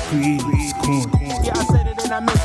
Creatives Corner. Yeah, I said it and I meant it.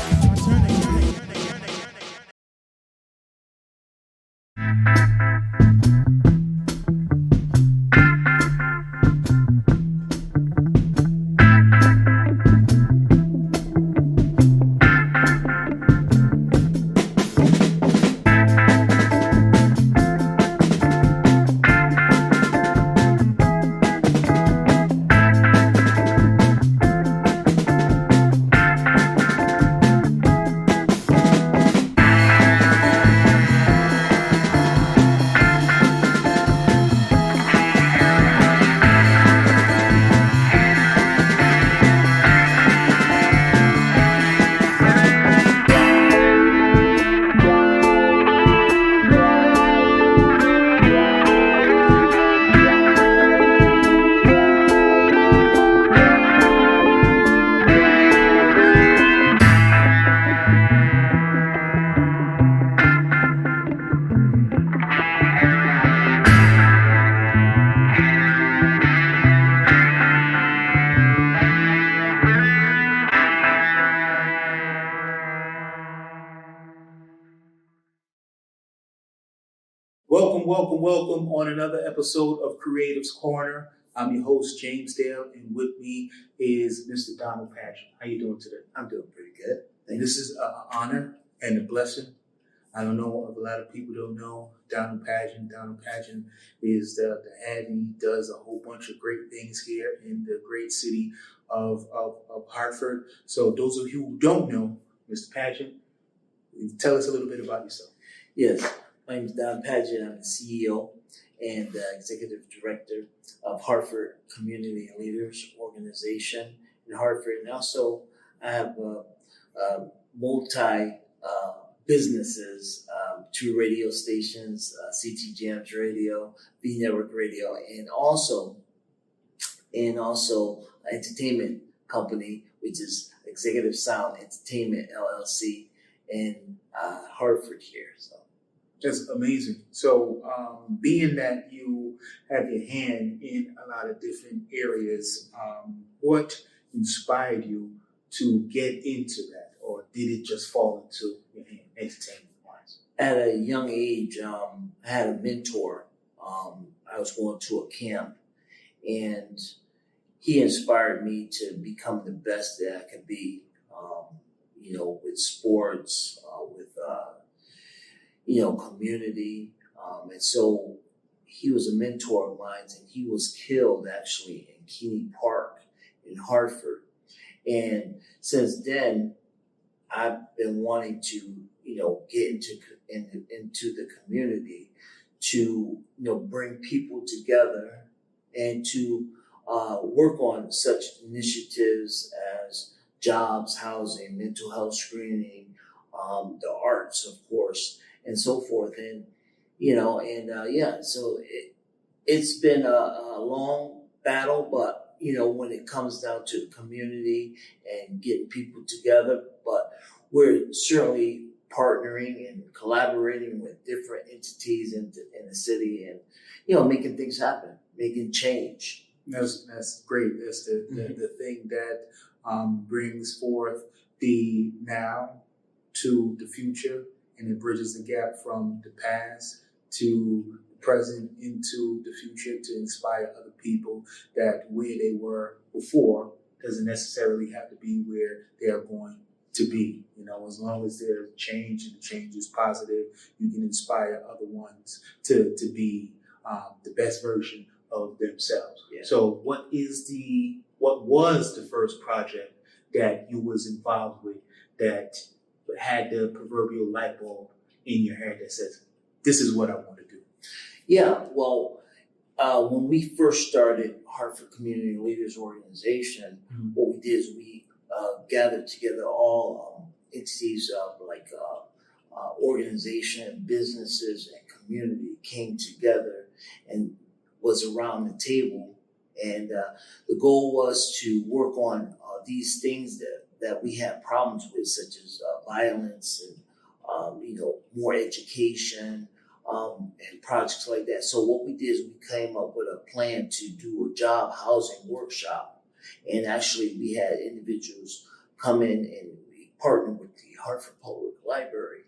Welcome on another episode of Creatives Corner. I'm your host, James Dale, and with me is Mr. Donald Padgett. How you doing today? I'm doing pretty good. And this is an honor and a blessing. I don't know if a lot of people don't know Donald Padgett. Donald Padgett is the head, and he does a whole bunch of great things here in the great city of Hartford. So those of you who don't know Mr. Padgett, tell us a little bit about yourself. Yes, my name is Donald Padgett. I'm the CEO and Executive Director of Hartford Community and Leaders Organization in Hartford. And also I have multi businesses, 2 radio stations, CT Jams Radio, V Network Radio, and also entertainment company, which is Executive Sound Entertainment LLC in Hartford here. So that's amazing. So being that you have your hand in a lot of different areas, what inspired you to get into that, or did it just fall into your hand, entertainment-wise? at a young age, I had a mentor. I was going to a camp, and he inspired me to become the best that I could be, with sports, with community. And so he was a mentor of mine, and he was killed actually in Keeney Park in Hartford. And since then, I've been wanting to, get into the community to, bring people together and to work on such initiatives as jobs, housing, mental health screening, the arts, of course, and so forth. And, so it's been a long battle, but, when it comes down to the community and getting people together, but we're certainly partnering and collaborating with different entities in the city and, making things happen, making change. That's great. That's the thing that brings forth the now to the future, and it bridges the gap from the past to the present into the future to inspire other people that where they were before doesn't necessarily have to be where they are going to be. As long as there's change and the change is positive, you can inspire other ones to be the best version of themselves. Yeah. So what was the first project that you was involved with that had the proverbial light bulb in your head that says, this is what I want to do? Yeah, well, when we first started Hartford Community Leaders Organization, what we did is we gathered together all entities like organization, businesses, and community came together and was around the table. And the goal was to work on these things that we have problems with, such as violence and more education and projects like that. So what we did is we came up with a plan to do a job housing workshop, and actually we had individuals come in and we partnered with the Hartford Public Library,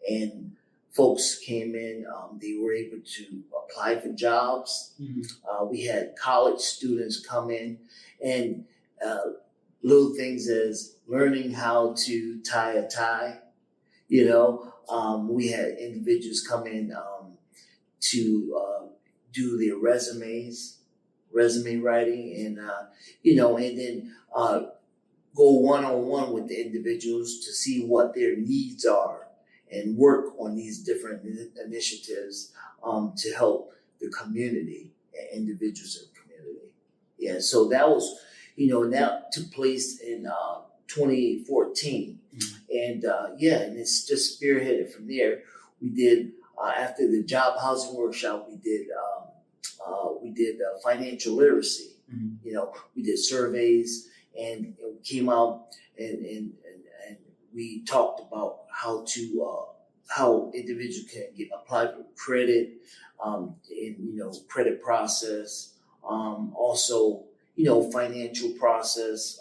and folks came in. They were able to apply for jobs. We had college students come in, and little things as learning how to tie a tie. We had individuals come in to do their resume writing, and and then go one-on-one with the individuals to see what their needs are and work on these different initiatives to help the community and individuals in the community. Yeah, so that was, and that took place in 2014. And and it's just spearheaded from there. We did, after the job housing workshop, we did financial literacy. We did surveys, and it came out and we talked about how individuals can apply for credit, credit process, also, financial process,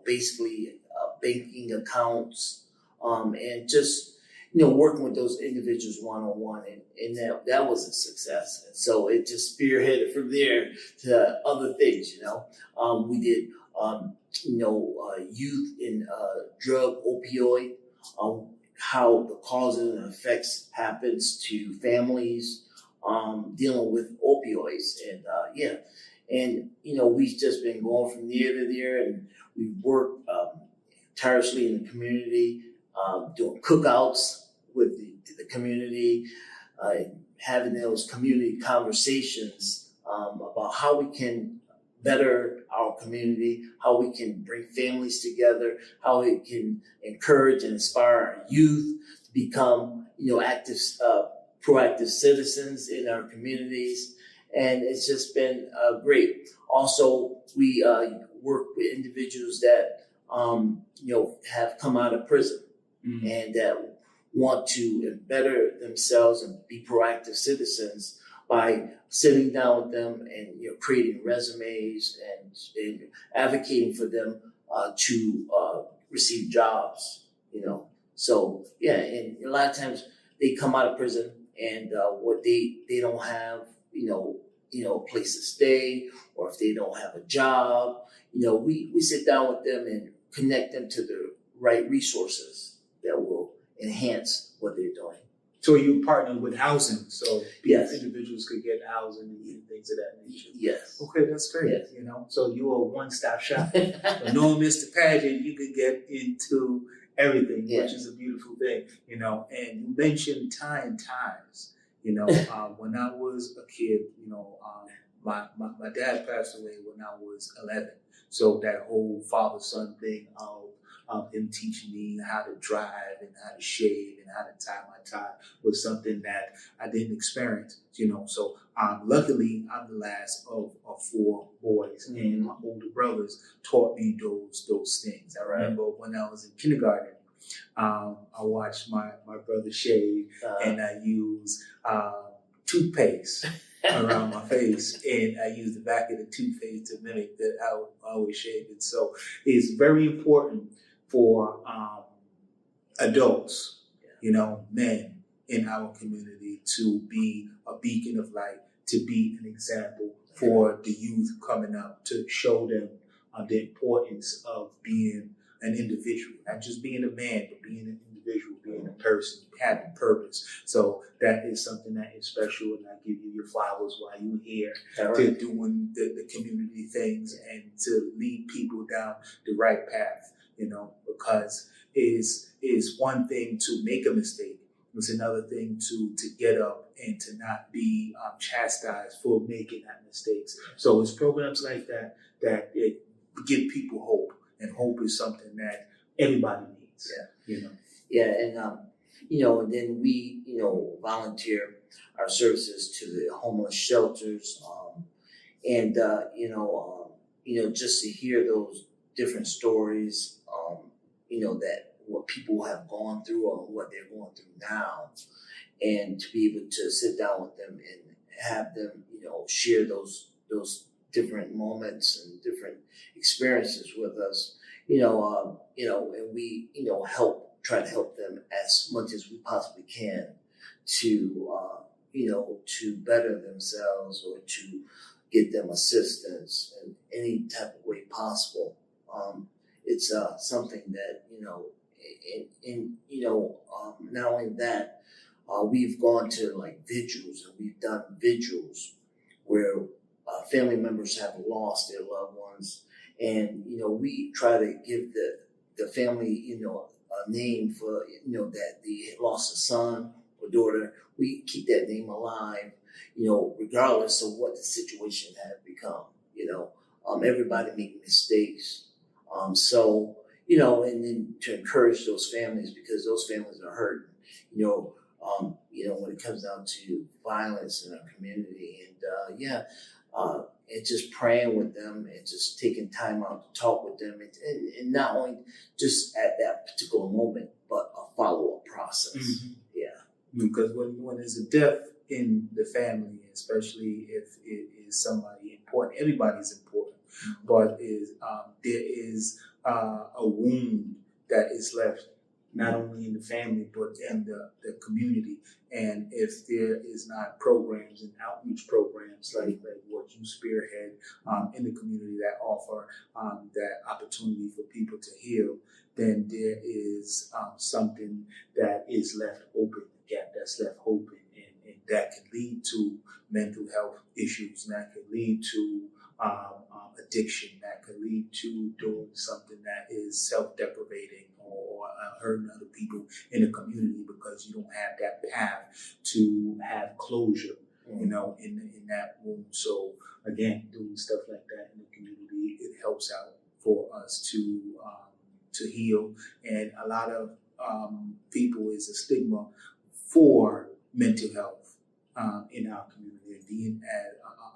basically banking accounts, and just, working with those individuals one-on-one, and that was a success. And so it just spearheaded from there to other things, we did, youth in drug opioid, how the causes and effects happens to families dealing with opioids, and we've just been going from there to there, and we've worked tirelessly in the community, doing cookouts with the community, having those community conversations about how we can better our community, how we can bring families together, how we can encourage and inspire our youth to become, active, proactive citizens in our communities. And it's just been great. Also, we work with individuals that, have come out of prison and that want to better themselves and be proactive citizens by sitting down with them and creating resumes and advocating for them to receive jobs. So and a lot of times they come out of prison and what they don't have a place to stay, or if they don't have a job, we sit down with them and connect them to the right resources that will enhance what they're doing. So you partner with housing, so Yes. individuals could get housing and things of that nature. Yes. Okay, that's great. Yes. So you're a one-stop shop. But knowing Mr. Padgett, you could get into everything, which is a beautiful thing. And you mentioned tying ties. When I was a kid, my dad passed away when I was 11. So that whole father-son thing of him teaching me how to drive and how to shave and how to tie my tie was something that I didn't experience, So luckily, I'm the last of 4 boys, and my older brothers taught me those things. I remember when I was in kindergarten, I watched my brother shave, and I used toothpaste around my face, and I used the back of the toothpaste to mimic that I would always shave it. So it's very important for adults, men in our community, to be a beacon of light, to be an example for the youth coming up, to show them the importance of being an individual, not just being a man, but being an individual, being a person, having purpose. So that is something that is special, and I give you your flowers while you're here to doing the community things and to lead people down the right path, because is one thing to make a mistake. It's another thing to get up and to not be chastised for making that mistakes. So it's programs like that it give people hope, and hope is something that everybody needs. And then we volunteer our services to the homeless shelters, and just to hear those different stories, that what people have gone through or what they're going through now, and to be able to sit down with them and have them, share those different moments and different experiences with us, and we, try to help them as much as we possibly can to, to better themselves or to get them assistance in any type of way possible. It's something that, not only that, we've gone to like vigils, and we've done vigils where family members have lost their loved ones, and we try to give the family a name for that they lost a son or daughter. We keep that name alive, regardless of what the situation had become. Everybody make mistakes, and then to encourage those families, because those families are hurting. When it comes down to violence in our community, and just praying with them and just taking time out to talk with them, and not only just at that particular moment, but a follow-up process. Mm-hmm. Yeah. Because when there's a death in the family, especially if it is somebody important, everybody's important, but there is a wound that is left not only in the family but in the community. And if there is not programs and outreach programs like what you spearhead in the community that offer that opportunity for people to heal, then there is something that is left open, a gap that's left open, and that can lead to mental health issues, and that can lead to addiction, that can lead to doing something that is self-deprivating or hurting other people in the community, because you don't have that path to have closure, in that room. So again, doing stuff like that in the community, it helps out for us to heal. And a lot of people is a stigma for mental health in our community. And being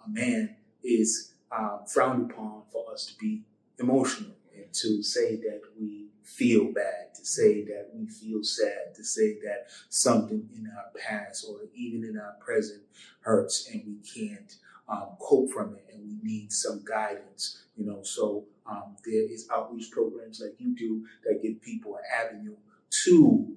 a man is frowned upon for us to be emotional and to say that we feel bad, to say that we feel sad, to say that something in our past or even in our present hurts and we can't cope from it, and we need some guidance. So there is outreach programs like you do that give people an avenue to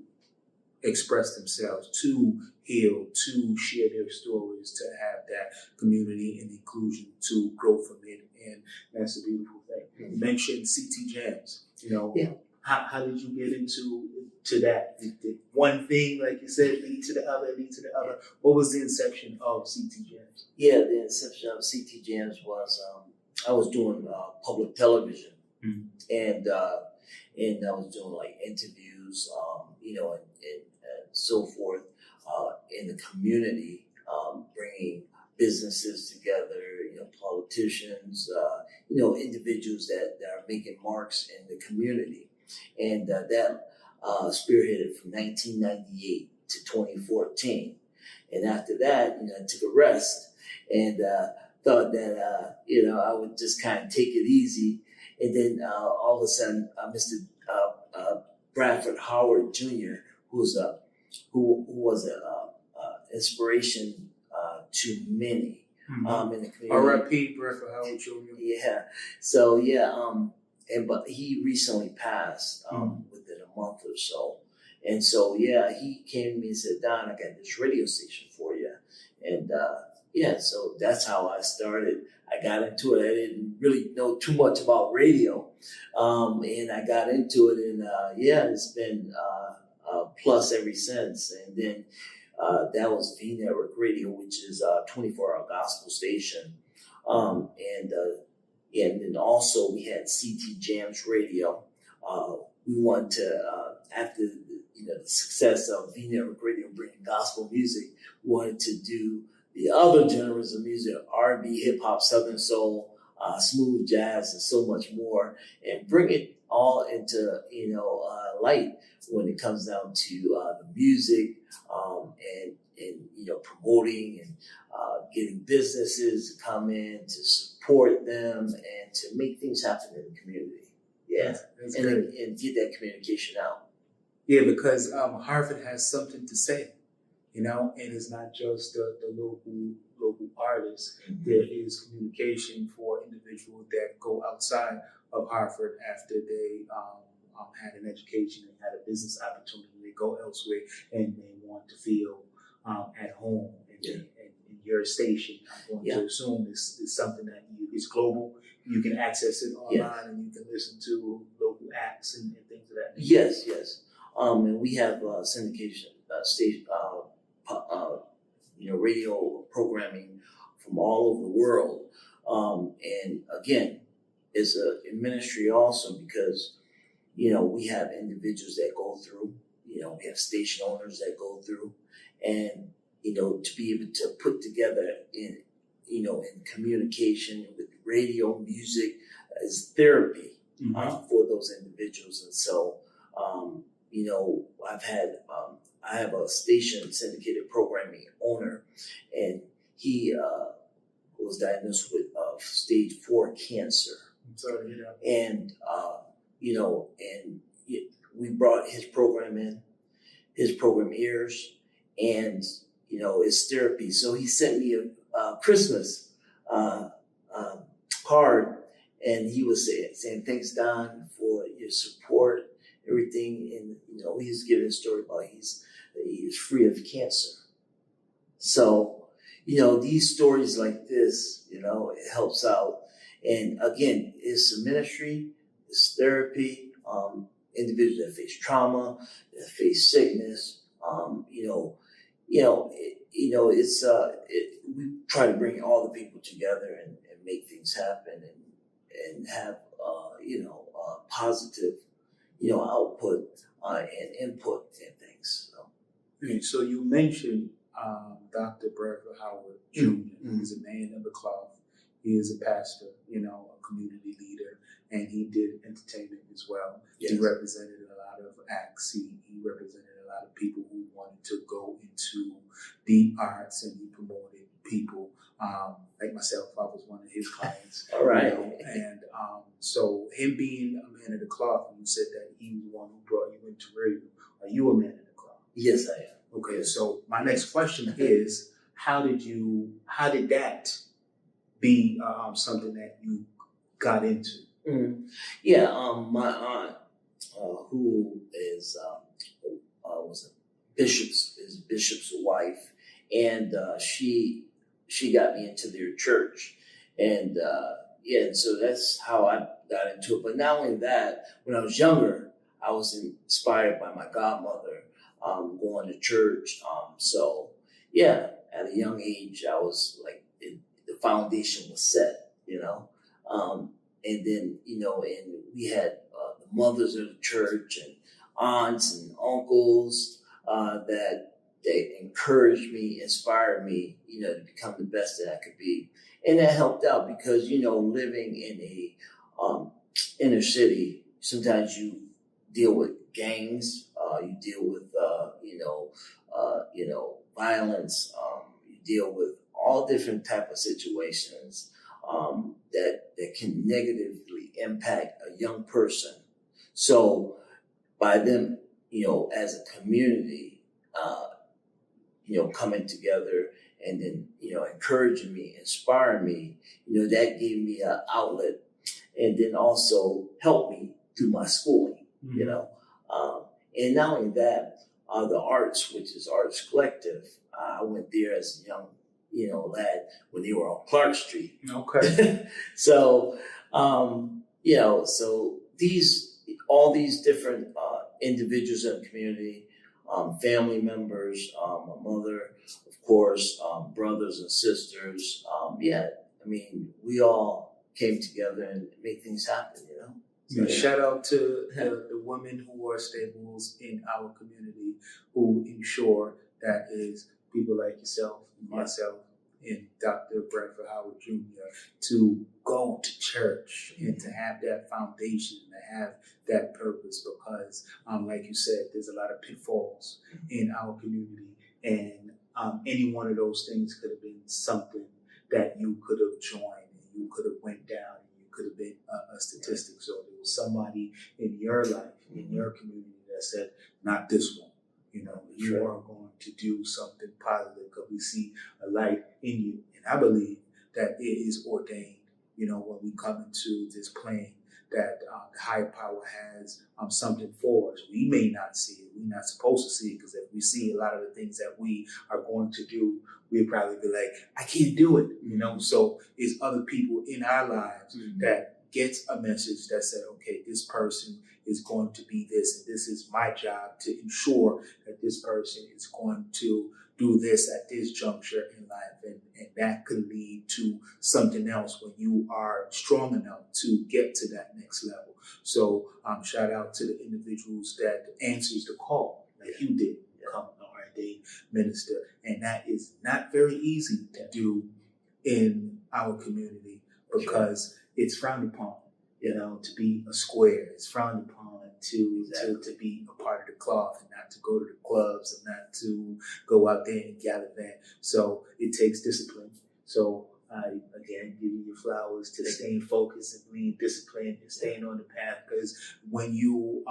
express themselves, to heal, to share their stories, to have that community and inclusion to grow from it. And that's a beautiful thing. You mentioned CT Jams. Yeah. How did you get into that? Did one thing, like you said, lead to the other, lead to the other? What was the inception of CT Jams? Yeah, the inception of CT Jams was I was doing public television, and I was doing like interviews, and so forth in the community, bringing businesses together, politicians, individuals that are making marks in the community. And that spearheaded from 1998 to 2014. And after that, I took a rest and thought that, I would just kind of take it easy. And then all of a sudden, Mr. Bradford Howard Jr., who was an inspiration to many in the community. R.I.P. Bradford Howard Jr. Yeah. So but he recently passed within a month or so. And so he came to me and said, "Don, I got this radio station for you." And so that's how I started. I got into it. I didn't really know too much about radio, and I got into it, and it's been plus ever since. And then that was V Network Radio, which is a 24-hour gospel station. And then also we had CT Jams Radio. We wanted to, after the success of V Network Radio bringing gospel music, we wanted to do the other genres of music: R&B, hip hop, Southern soul, smooth jazz, and so much more, and bring it all into light when it comes down to the music, and promoting and getting businesses to come in to support them and to make things happen in the community. Yeah, That's and great. and get that communication out. Yeah, because Harvard has something to say, and it's not just the local artists. There is communication for individuals that go outside of Harvard after they had an education and had a business opportunity. They go elsewhere and they want to feel at home. And your station, I'm going to assume, is something that is global. You can access it online and you can listen to local acts and things of that nature. Yes. And we have syndication station, radio programming from all over the world. And again, it's a ministry also because, we have individuals that go through, we have station owners that go through, and, to be able to put together in communication with radio, music is therapy for those individuals. And so, I have a station syndicated programming owner, and he was diagnosed with stage 4 cancer. I'm sorry to hear that. And, we brought his program in, his program airs, and, it's therapy. So he sent me a Christmas card, and he was saying thanks, Don, for your support, everything. And, he's giving a story about he's free of cancer. So, these stories like this, it helps out. And again, it's a ministry, it's therapy, individuals that face trauma, that face sickness, we try to bring all the people together and make things happen and have, positive, output and input and things. Okay, so you mentioned Dr. Bradford Howard Jr. He's a man of the cloth. He is a pastor, a community leader, and he did entertainment as well. Yes. He represented a lot of acts. He represented a lot of people who wanted to go into the arts, and he promoted people like myself. I was one of his clients. All right. And so him being a man of the cloth, you said that he was the one who brought you into radio. Are you a man of the cloth? Yes, I am. Okay, so my next question is, how did that be something that you got into? Yeah, my aunt, who is was a bishop's wife, and she got me into their church, and and so that's how I got into it. But not only that, when I was younger, I was inspired by my godmother, going to church. So yeah, at a young age, I was like, the foundation was set, and then, and we had the mothers of the church and aunts and uncles that they encouraged me, inspired me, to become the best that I could be. And that helped out because, living in a inner city, sometimes you deal with gangs, you deal with, violence, you deal with all different type of situations that can negatively impact a young person. So by them, as a community, coming together and then, encouraging me, inspiring me, that gave me an outlet, and then also helped me through my schooling, and not only that, the arts, which is Arts Collective, I went there as a young, lad when they were on Clark Street. Okay. So, so all these different individuals in the community, family members, my mother, of course, brothers and sisters. We all came together and make things happen, So, shout out to the women who are staples in our community, who ensure that is people like yourself, myself, and Dr. Bradford Howard Jr. to go to church and to have that foundation, to have that purpose, because like you said, there's a lot of pitfalls in our community, and any one of those things could have been something that you could have joined, and you could have went down, and you could have been a statistic. So there was somebody in your life, in your community that said, not this one. You know, you are going to do something positive because we see a light in you. And I believe that it is ordained, you know, when we come into this plane, that the higher power has something for us. We may not see it. We're not supposed to see it, because if we see a lot of the things that we are going to do, we'll probably be like, I can't do it, you know? So it's other people in our lives that gets a message that said, okay, this person is going to be this, and this is my job to ensure that this person is going to do this at this juncture in life. And that could lead to something else when you are strong enough to get to that next level. So shout out to the individuals that answers the call, like you did, come an ordained minister. And that is not very easy to do in our community, because it's frowned upon, you know, to be a square. It's frowned upon to be a part of the cloth, and not to go to the clubs, and not to go out there and gallivant. So it takes discipline. So I, again, give you your flowers to staying focused and being disciplined and staying on the path, because when you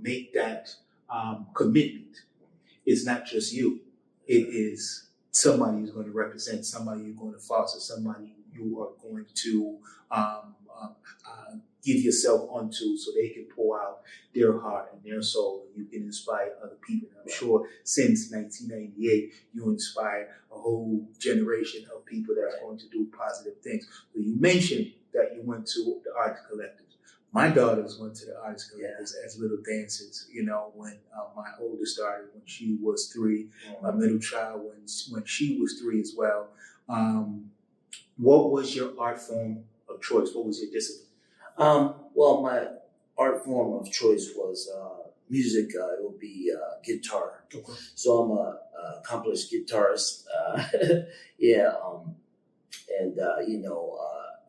make that commitment, it's not just you. It is somebody who's going to represent, somebody you're going to foster, somebody you are going to give yourself onto, so they can pour out their heart and their soul, and you can inspire other people. And I'm sure since 1998, you inspired a whole generation of people that's going to do positive things. So you mentioned that you went to the Arts Collectives. My daughters went to the Arts Collectives as little dancers, you know, when my oldest started when she was 3, my middle child when she was 3 as well. What was your art form of choice? What was your discipline? Well, my art form of choice was music. It would be guitar. Okay. So I'm a accomplished guitarist.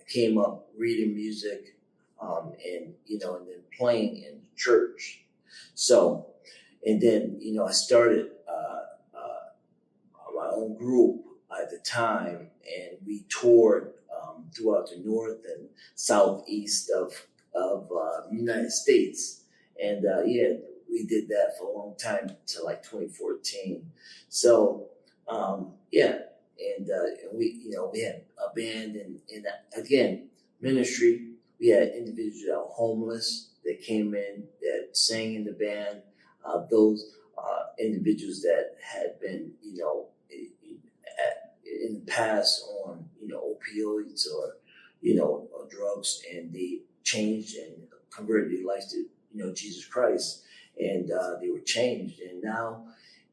Came up reading music, and then playing in church. So, and then I started my own group at the time, and we toured throughout the north and southeast of the United States, and we did that for a long time till like 2014. So we had a band and again ministry. We had individuals that were homeless that came in that sang in the band. Those individuals that had been in the past on opioids or drugs, and they changed and converted their lives to Jesus Christ, and they were changed. And now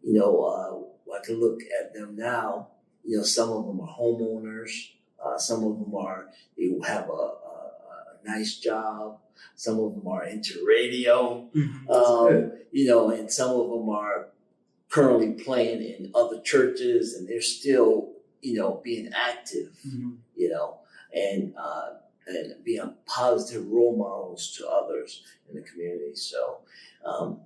I can look at them now. Some of them are homeowners. Some of them they have a nice job. Some of them are into radio. And some of them are currently playing in other churches, and they're still being active, and being positive role models to others in the community. So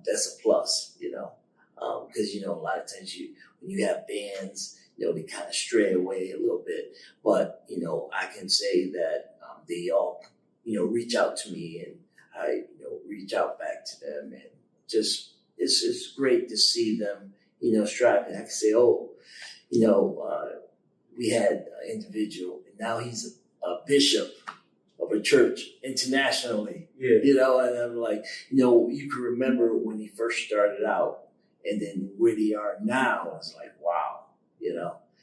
that's a plus, because a lot of times when you have bands, they kind of stray away a little bit. But I can say that they all reach out to me, and I reach out back to them, and just it's great to see them striving. I can say, we had an individual, and now he's a bishop of a church internationally. And I'm like, you can remember when he first started out, and then where they are now. It's like, wow,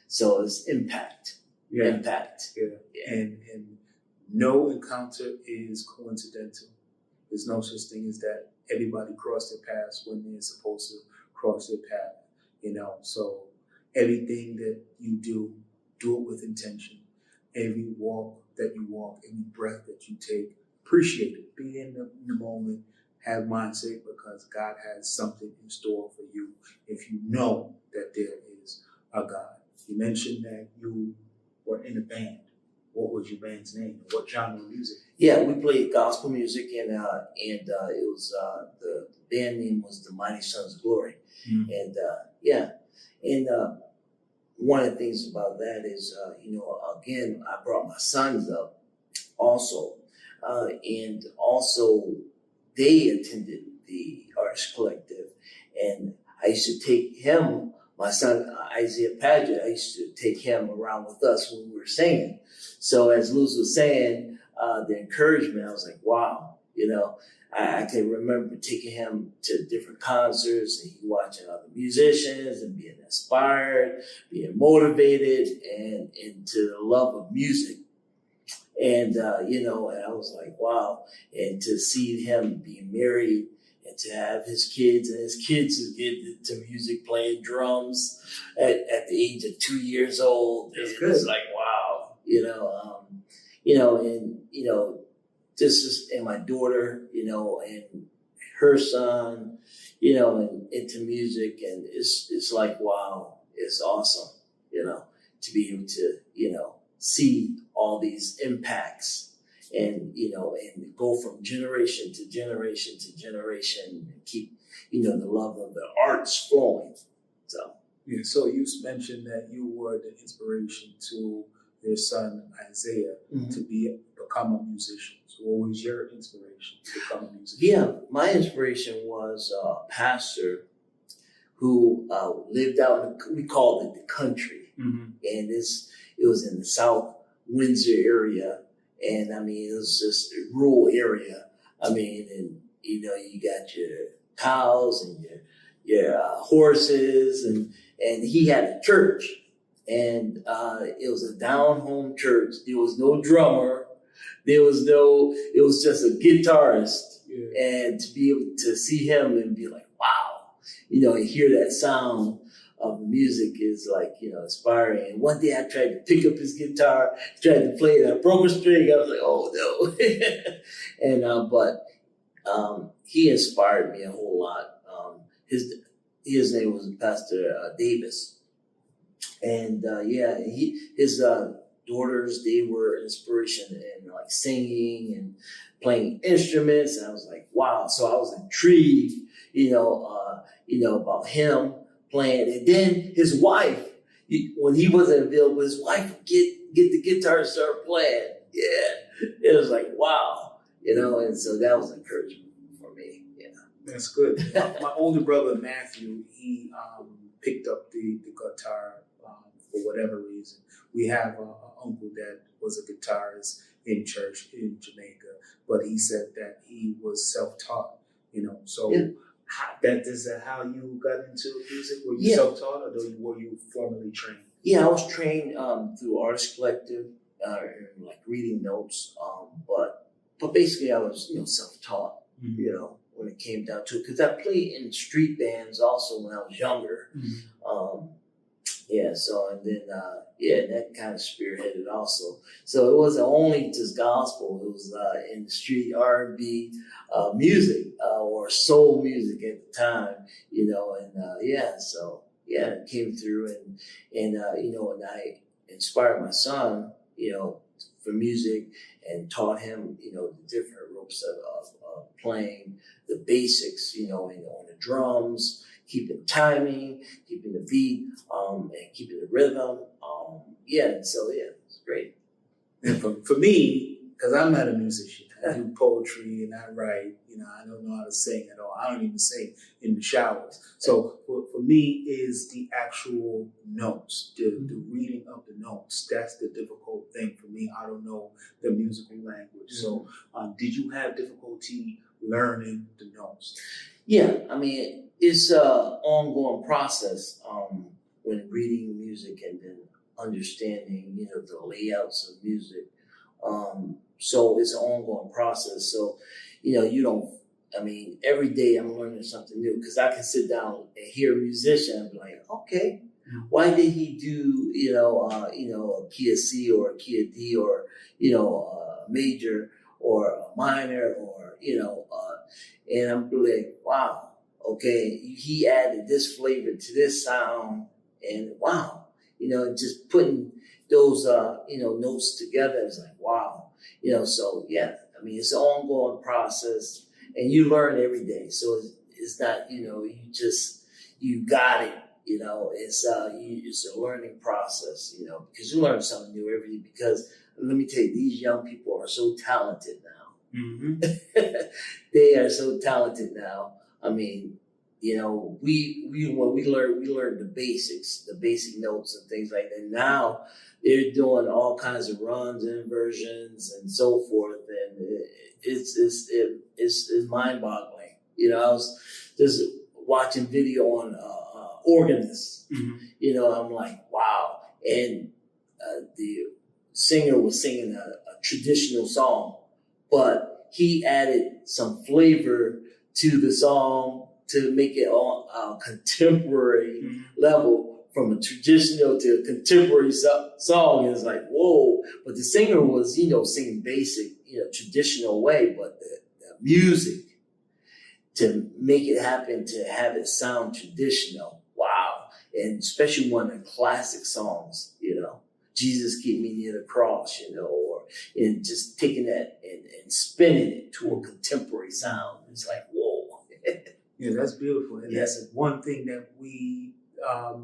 So it's impact. Impact. And no encounter is coincidental. There's no such thing as that. Everybody crossed their paths when they're supposed to cross their path. So everything that you do it with intention. Every walk that you walk, every breath that you take, appreciate it. Be in the moment, have mindset, because God has something in store for you if you know that there is a God. You mentioned that you were in a band. What was your band's name? What genre of music? Yeah, we played gospel music, and it was the band name was the Mighty Sons of Glory. And one of the things about that is, again, I brought my sons up also. and also they attended the Artist Collective, and I used to take him, my son Isaiah Padgett, I used to take him around with us when we were singing. So as Luz was saying, the encouragement, I was like, wow, I can remember taking him to different concerts and watching other musicians and being inspired, being motivated, and into the love of music. And, and I was like, wow. And to see him be married and to have his kids and his kids to get into music, playing drums at the age of 2 years old. It was like, wow, this is, and my daughter, and her son, and into music. And it's like, wow, it's awesome, to be able to, see all these impacts and, and go from generation to generation to generation and keep, the love of the arts flowing. So. Yeah, so you mentioned that you were the inspiration to your son Isaiah to become a musician. So what was your inspiration to become a musician? Yeah, my inspiration was a pastor who lived out in, we called it the country. And it was in the South Windsor area. And I mean, it was just a rural area. I mean, and you got your cows and your horses, and he had a church. And it was a down-home church. There was no drummer. It was just a guitarist. Yeah. And to be able to see him and be like, wow, and hear that sound of music is like, inspiring. And one day I tried to pick up his guitar, tried to play it, and I broke a string. I was like, oh no. But he inspired me a whole lot. His name was Pastor Davis. And his daughters, they were inspiration in like singing and playing instruments. And I was like, wow. So I was intrigued, about him playing. And then his wife, when he wasn't available, his wife would get the guitar and start playing. Yeah. It was like, wow, and so that was encouragement for me. Yeah. That's good. My older brother, Matthew, he picked up the guitar for whatever reason. We have an uncle that was a guitarist in church in Jamaica, but he said that he was self-taught, so yeah. Is that how you got into music? Were you self-taught, or were you formally trained? Yeah, I was trained through Artist Collective, like reading notes, but basically I was, self-taught, when it came down to it, because I played in street bands also when I was younger. So, and then, that kind of spearheaded also. So it wasn't only just gospel, it was in the street R&B music or soul music at the time, it came through and I inspired my son, for music and taught him, the different ropes of playing the basics, on the drums, keeping timing, keeping the beat, and keeping the rhythm. It's great. And for me, because I'm not a musician, I do poetry and I write, I don't know how to sing at all. I don't even sing in the showers. So for me is the actual notes, the reading of the notes. That's the difficult thing for me. I don't know the musical language. So did you have difficulty learning the notes? Yeah, I mean, it's an ongoing process when reading music and then understanding, the layouts of music. So it's an ongoing process. So, every day I'm learning something new because I can sit down and hear a musician and be like, okay, why did he do, a key of C or a key of D or, a major or a minor or, and I'm like, wow, okay, he added this flavor to this sound and wow, just putting those, notes together is like, wow. It's an ongoing process and you learn every day. So it's not, you got it, it's a learning process, because you learn something new every day because let me tell you, these young people are so talented now. Mm-hmm. They are so talented now. I mean, we when we learned the basics, the basic notes and things like that. Now they're doing all kinds of runs, inversions, and so forth, and it's mind boggling. I was just watching video on organists. Mm-hmm. I'm like, wow, and the singer was singing a traditional song, but he added some flavor to the song to make it on a contemporary level, from a traditional to a contemporary song. It's like, whoa. But the singer was, singing basic, traditional way, but the music to make it happen, to have it sound traditional. Wow. And especially one of the classic songs, Jesus Keep Me Near the Cross, and just taking that and spinning it to a contemporary sound. It's like, whoa. Yeah, that's beautiful. And that's one thing that we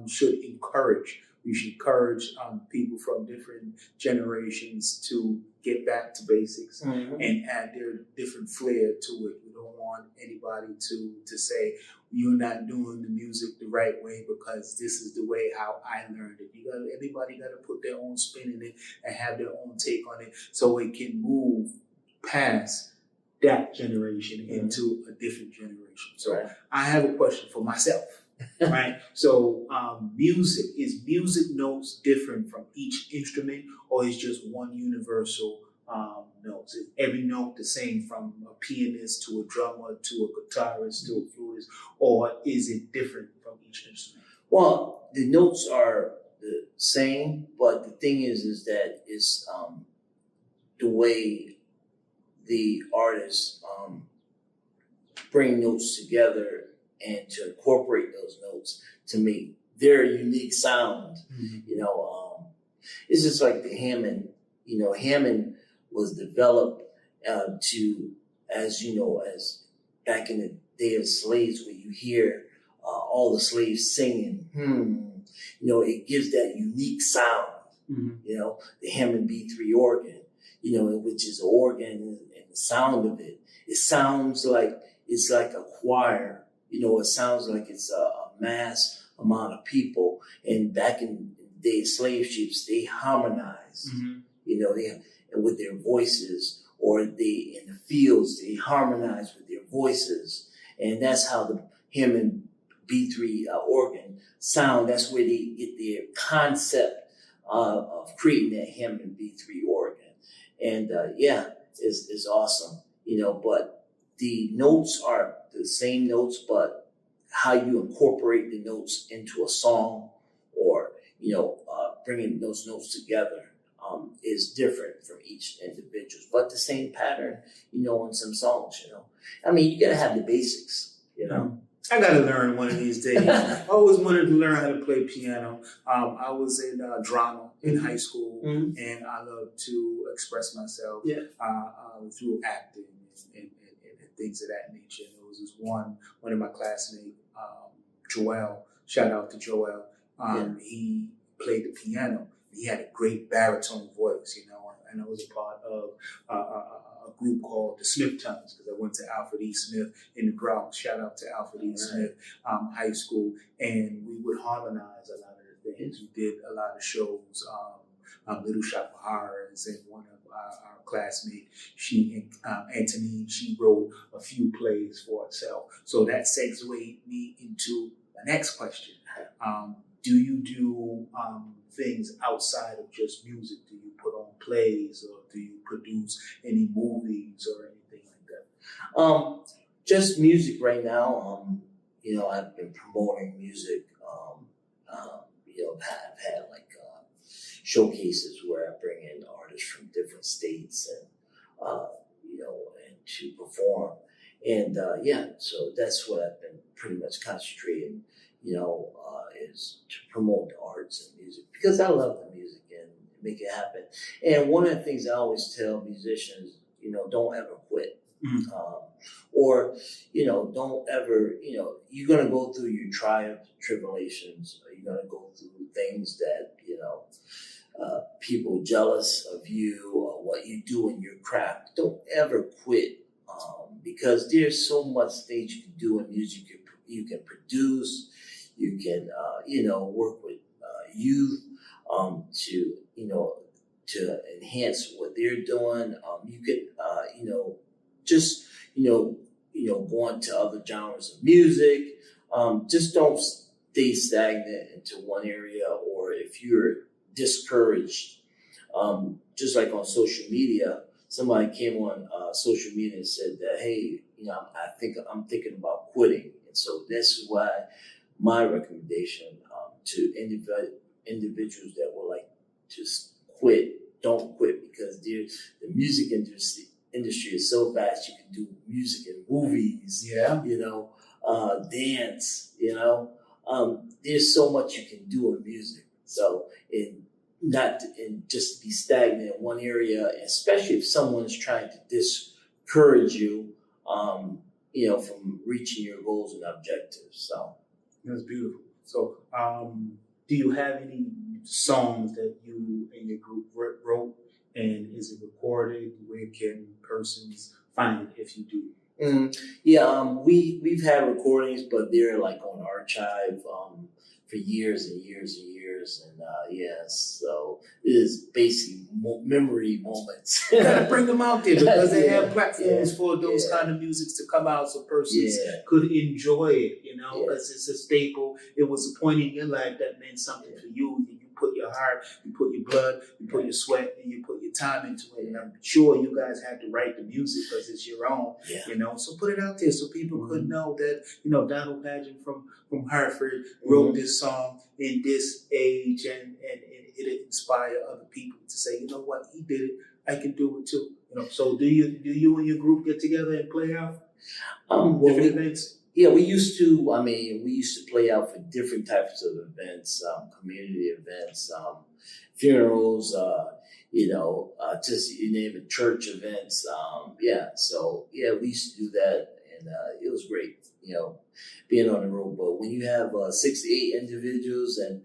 should encourage. We should encourage people from different generations to get back to basics and add their different flair to it. We don't want anybody to say, you're not doing the music the right way because this is the way how I learned it. Everybody got to put their own spin in it and have their own take on it so it can move past that generation into a different generation. So I have a question for myself, right? So is music notes different from each instrument, or is just one universal notes? Is every note the same from a pianist to a drummer to a guitarist to a flutist, or is it different from each instrument? Well, the notes are the same, but the thing is that it's the way the artists bring notes together and to incorporate those notes to make their unique sound. It's just like the Hammond. Hammond was developed to, as back in the day of slaves, when you hear all the slaves singing, it gives that unique sound. The Hammond B3 organ, which is an organ, and the sound of it sounds like it's like a choir. It sounds like it's a mass amount of people. And back in the day of slave ships, they harmonized, and with their voices, or in the fields, they harmonized with their voices. And that's how the Hammond B3 organ sound. That's where they get their concept of creating that Hammond B3 organ. And it's awesome, but the notes are the same notes, but how you incorporate the notes into a song, or bringing those notes together is different from each individual, but the same pattern, in some songs. I mean, you gotta have the basics. I gotta learn one of these days. I always wanted to learn how to play piano. I was in drama in high school, and I love to express myself through acting and things of that nature. And there was this one of my classmates, Joel. Shout out to Joel. He played the piano. He had a great baritone voice, and I was a part of a group called the Smith Tons, because I went to Alfred E. Smith in the Bronx. Shout out to Alfred E. Smith High School, and we would harmonize a lot of the things. We did a lot of shows, Little Shop of Horrors, and one of our classmates, Antonine, she wrote a few plays for herself. So that segues me into the next question. Do you do things outside of just music? Do you put on plays, or do you produce any movies or anything like that? Just music right now. I've been promoting music. I've had like showcases where I bring in artists from different states and and to perform. And so that's what I've been pretty much concentrating, is to promote the arts and music, because I love the music and make it happen. And one of the things I always tell musicians, don't ever quit. Or, don't ever, you're going to go through your triumphs, tribulations. You're going to go through things that, people jealous of you or what you do in your craft. Don't ever quit, because there's so much things you can do in music. You can produce, you can work with youth to to enhance what they're doing. You can just go into other genres of music. Just don't stay stagnant into one area, or if you're discouraged, just like on social media, somebody came on social media and said that, hey, I'm thinking about quitting. And so this is why my recommendation to individuals that would like to quit, don't quit, because the music industry is so vast. You can do music in movies, dance, there's so much you can do in music. So not just be stagnant in one area, especially if someone's trying to discourage you, from reaching your goals and objectives. So that's beautiful. So, do you have any songs that you and your group wrote, and is it recorded? Where can persons find it if you do? We've had recordings, but they're like on archive for years and years and years, and so it is basically memory moments. You gotta bring them out there, because they have platforms for those kind of musics to come out, so persons could enjoy it. Because it's a staple. It was a point in your life that meant something to you. You put your heart, you put your blood, you put your sweat, and you put your time into it. And I'm sure you guys had to write the music because it's your own. So put it out there so people could know that Donald Padgett from Hartford wrote this song in this age, and it inspire other people to say, you know what, he did it, I can do it too. So do you and your group get together and play out different events? Yeah, we used to play out for different types of events, community events, funerals, just you name it, church events. We used to do that, and it was great, being on the road. But when you have 6 to 8 individuals, and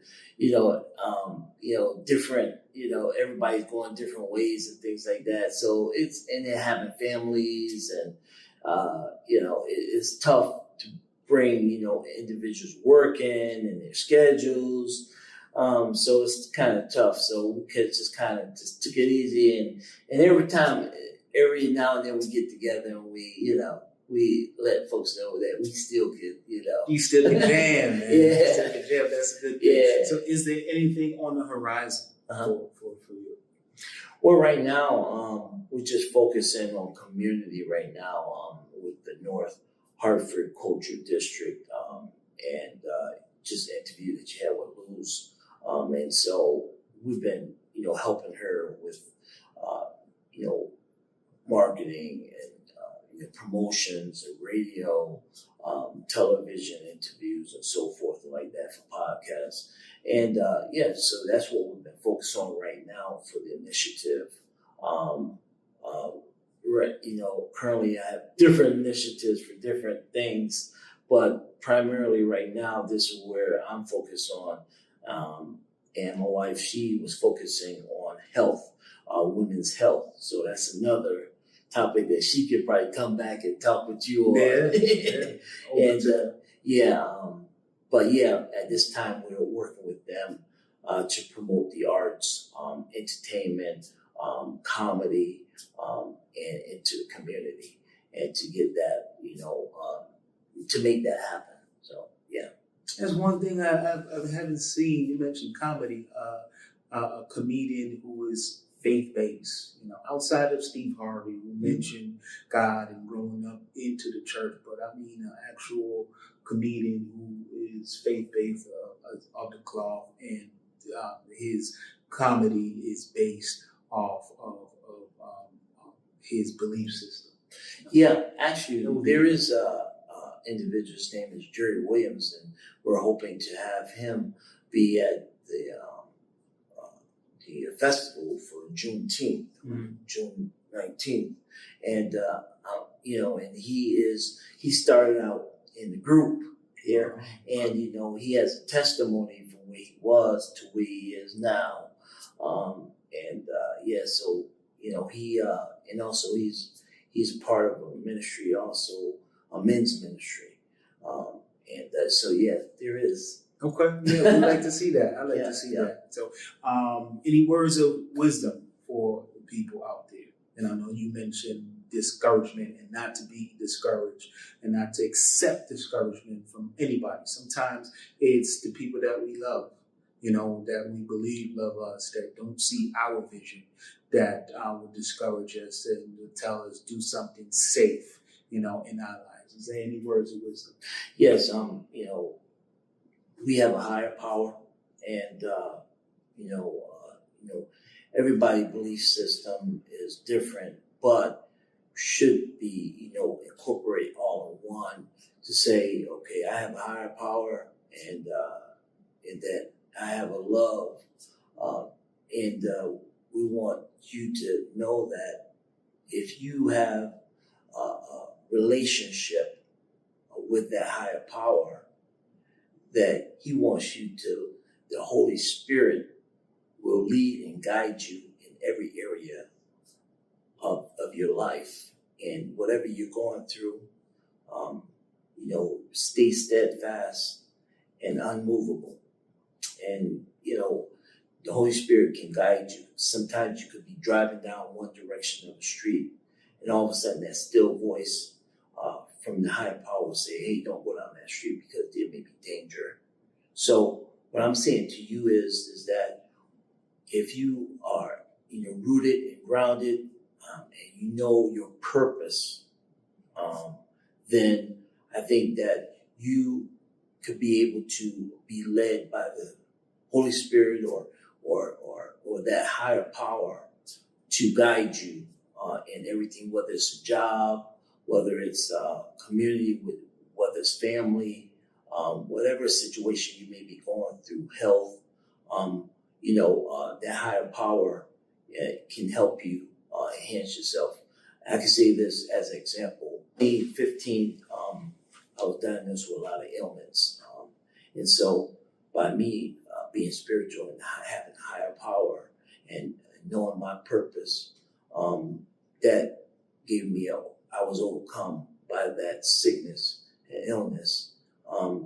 different, everybody's going different ways and things like that. So and they're having families, and it's tough to bring, individuals working and their schedules. So it's kind of tough. So we could just took it easy, and every now and then we get together and we let folks know that we still get, You still can jam, man. Yeah. You still can jam. That's a good thing. Yeah. So is there anything on the horizon for you? Well, right now, we're just focusing on community right now, with the North Hartford Culture District, and just the interview that you had with Luz. And so we've been, helping her with, marketing and promotions and radio, television interviews and so forth and like that for podcasts. And so that's what we've been focused on right now for the initiative. Currently I have different initiatives for different things, but primarily right now, this is where I'm focused on. And my wife, she was focusing on health, women's health. So that's another topic that she could probably come back and talk with you on. At this time we're working with them to promote the arts, entertainment, comedy, and into the community, and to get that, to make that happen. So that's one thing I haven't seen. You mentioned comedy, a comedian who is faith-based, outside of Steve Harvey, who mentioned God and growing up into the church, but I mean an actual comedian who is faith-based, of the cloth, and his comedy is based off of his belief system. Yeah, actually, there is a individual, his name is Jerry Williams, and we're hoping to have him be at the festival for Juneteenth, June 19th. And, and he started out in the group here, and, he has a testimony from where he was to where he is now. So he and also he's a part of a ministry, also a men's ministry, there is. Okay, yeah, we like to see that. I like to see that. So, any words of wisdom for the people out there? And I know you mentioned discouragement and not to be discouraged and not to accept discouragement from anybody. Sometimes it's the people that we love, that we believe love us, that don't see our vision, that will discourage us and will tell us do something safe, in our lives. Is there any words of wisdom? Yes, we have a higher power, and everybody's belief system is different, but should be incorporate all in one to say, okay, I have a higher power, and that I have a love, and we want you to know that if you have a relationship with that higher power, that he wants you to, the Holy Spirit will lead and guide you in every area of your life. And whatever you're going through, stay steadfast and unmovable. And, the Holy Spirit can guide you. Sometimes you could be driving down one direction of the street, and all of a sudden that still voice from the higher power will say, hey, don't go down that street because there may be danger. So what I'm saying to you is that if you are rooted and grounded, and you know your purpose, then I think that you could be able to be led by the Holy Spirit or that higher power to guide you in everything, whether it's a job, whether it's community, whether it's family, whatever situation you may be going through, health, that higher power can help you enhance yourself. I can say this as an example. In 15, I was diagnosed with a lot of ailments. And so by me being spiritual and having higher power and knowing my purpose, that gave me I was overcome by that sickness and illness.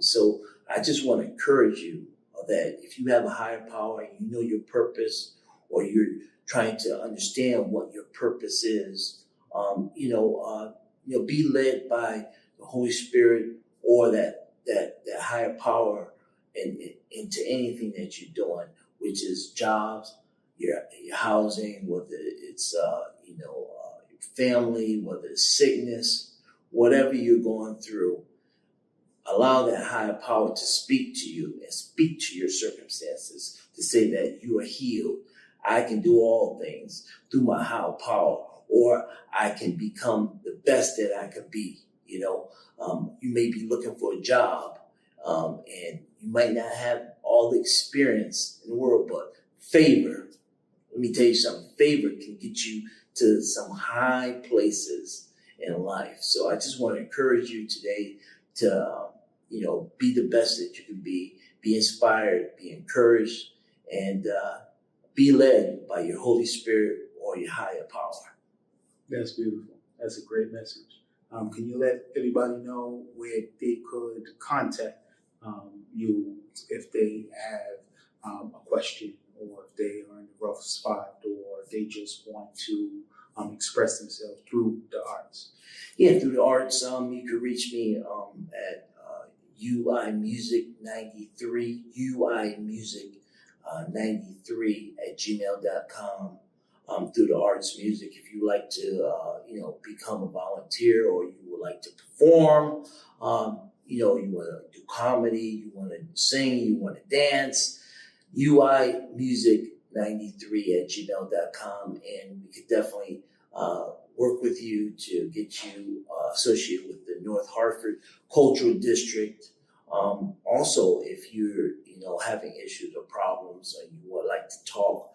So I just want to encourage you that if you have a higher power and you know your purpose, or you're trying to understand what your purpose is, be led by the Holy Spirit or that higher power into anything that you're doing, which is jobs, your housing, whether it's your family, whether it's sickness, whatever you're going through. Allow that higher power to speak to you and speak to your circumstances to say that you are healed. I can do all things through my higher power, or I can become the best that I could be. You may be looking for a job, and you might not have all the experience in the world, but favor, let me tell you something, favor can get you to some high places in life. So I just want to encourage you today to, be the best that you can be inspired, be encouraged, and be led by your Holy Spirit or your higher power. That's beautiful. That's a great message. Can you let everybody know where they could contact you if they have a question, or if they are in a rough spot, or if they just want to express themselves through the arts? Yeah, through the arts, you can reach me at UI Music 93, UI Music 93 at gmail.com. Through the arts music, if you like to, become a volunteer, or you would like to perform, you want to do comedy, you want to sing, you want to dance, UI Music 93 at gmail.com, and we could definitely work with you to get you associated with the North Hartford Cultural District. Also, if you're, having issues or problems, or you would like to talk,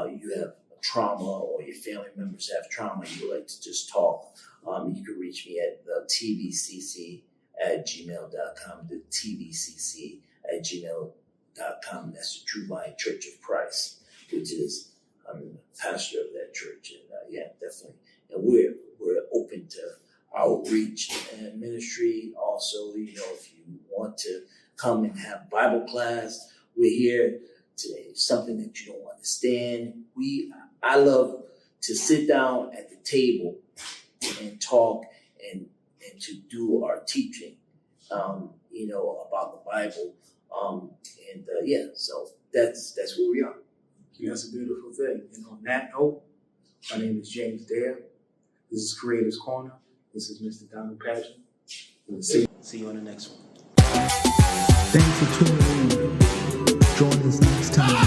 you have trauma, or your family members have trauma, you would like to just talk, you can reach me at the tvcc at gmail.com, the tvcc at gmail.com. That's the True Vine Church of Christ. which is I'm the pastor of that church, and yeah, definitely. And we're open to outreach and ministry. Also, if you want to come and have Bible class, we're here. To something that you don't understand. I love to sit down at the table and talk and to do our teaching, about the Bible. So that's where we are. That's a beautiful thing. And on that note, my name is James Dare. This is Creators Corner. This is Mr. Donald Padgett. We'll see you on the next one. Thanks for tuning in. Join us next time.